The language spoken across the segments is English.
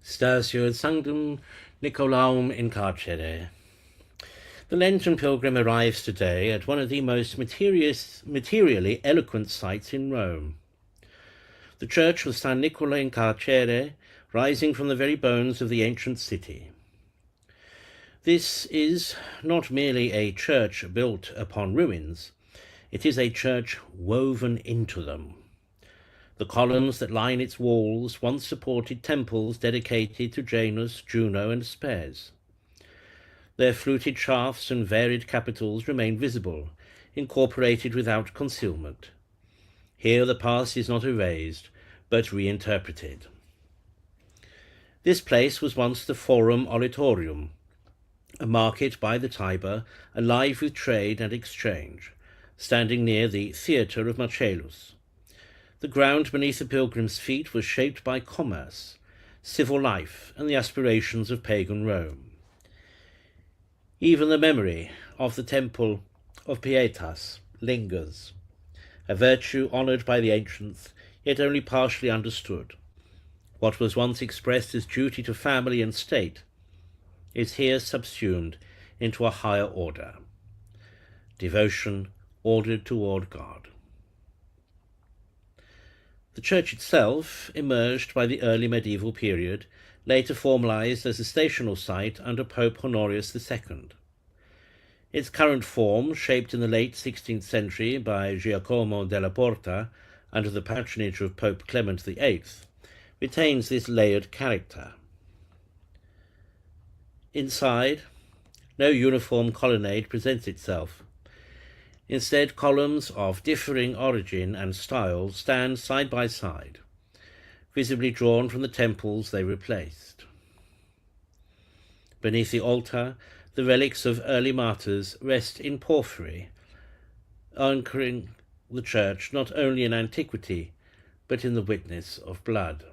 Statio et Sanctum Nicolaum in Carcere. The Lenten pilgrim arrives today at one of the most materially eloquent sites in Rome. The church of San Nicola in Carcere, rising from the very bones of the ancient city. This is not merely a church built upon ruins, it is a church woven into them. The columns that line its walls once supported temples dedicated to Janus, Juno, and Spes. Their fluted shafts and varied capitals remain visible, incorporated without concealment. Here the past is not erased, but reinterpreted. This place was once the Forum Olitorium, a market by the Tiber, alive with trade and exchange, standing near the Theatre of Marcellus. The ground beneath the pilgrim's feet was shaped by commerce, civil life, and the aspirations of pagan Rome. Even the memory of the temple of Pietas lingers, a virtue honoured by the ancients, yet only partially understood. What was once expressed as duty to family and state is here subsumed into a higher order, devotion ordered toward God. The church itself, emerged by the early medieval period, later formalized as a stational site under Pope Honorius II. Its current form, shaped in the late 16th century by Giacomo della Porta under the patronage of Pope Clement VIII, retains this layered character. Inside, no uniform colonnade presents itself. Instead, columns of differing origin and style stand side by side, visibly drawn from the temples they replaced. Beneath the altar, the relics of early martyrs rest in porphyry, anchoring the church not only in antiquity, but in the witness of blood.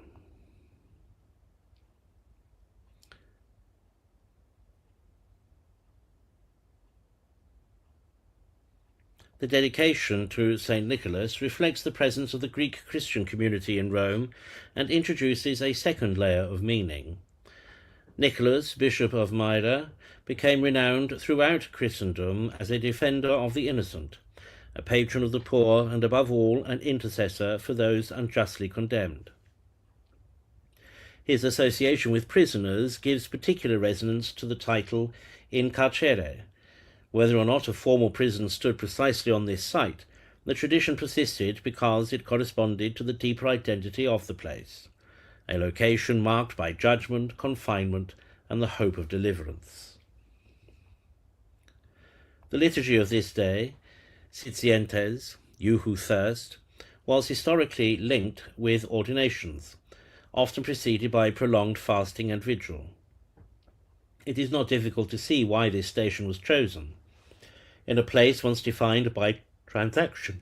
The dedication to St. Nicholas reflects the presence of the Greek Christian community in Rome and introduces a second layer of meaning. Nicholas, Bishop of Myra, became renowned throughout Christendom as a defender of the innocent, a patron of the poor, and above all an intercessor for those unjustly condemned. His association with prisoners gives particular resonance to the title in Carcere. Whether or not a formal prison stood precisely on this site, the tradition persisted because it corresponded to the deeper identity of the place, a location marked by judgment, confinement, and the hope of deliverance. The liturgy of this day, Sitientes, you who thirst, was historically linked with ordinations, often preceded by prolonged fasting and vigil. It is not difficult to see why this station was chosen. In a place once defined by transaction,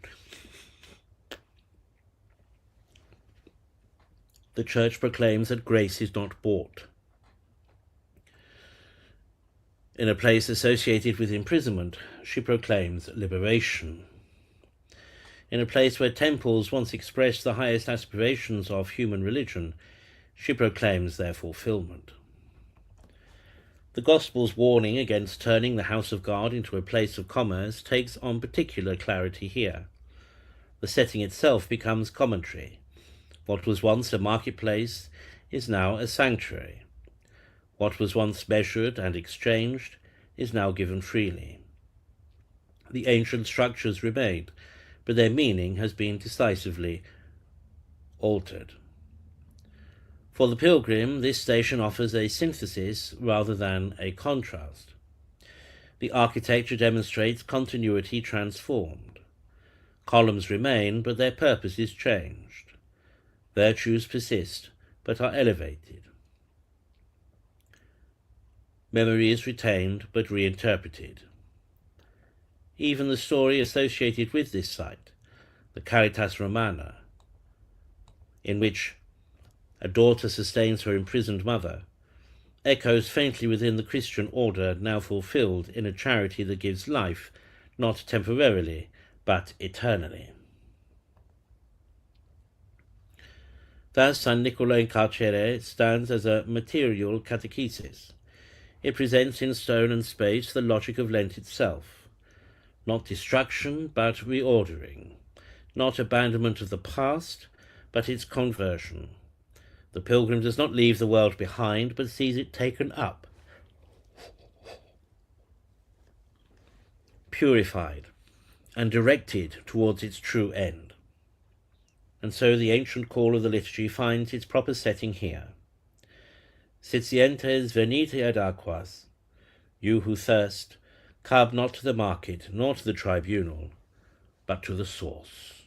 the Church proclaims that grace is not bought. In a place associated with imprisonment, she proclaims liberation. In a place where temples once expressed the highest aspirations of human religion, she proclaims their fulfillment. The Gospel's warning against turning the house of God into a place of commerce takes on particular clarity here. The setting itself becomes commentary. What was once a marketplace is now a sanctuary. What was once measured and exchanged is now given freely. The ancient structures remained, but their meaning has been decisively altered. For the pilgrim, this station offers a synthesis rather than a contrast. The architecture demonstrates continuity transformed. Columns remain, but their purpose is changed. Virtues persist, but are elevated. Memory is retained, but reinterpreted. Even the story associated with this site, the Caritas Romana, in which a daughter sustains her imprisoned mother, echoes faintly within the Christian order now fulfilled in a charity that gives life not temporarily, but eternally. Thus, San Nicola in Carcere stands as a material catechesis. It presents in stone and space the logic of Lent itself. Not destruction, but reordering. Not abandonment of the past, but its conversion. The pilgrim does not leave the world behind, but sees it taken up, purified, and directed towards its true end. And so the ancient call of the liturgy finds its proper setting here. Sitientes, venite ad aquas. You who thirst, come not to the market, nor to the tribunal, but to the source.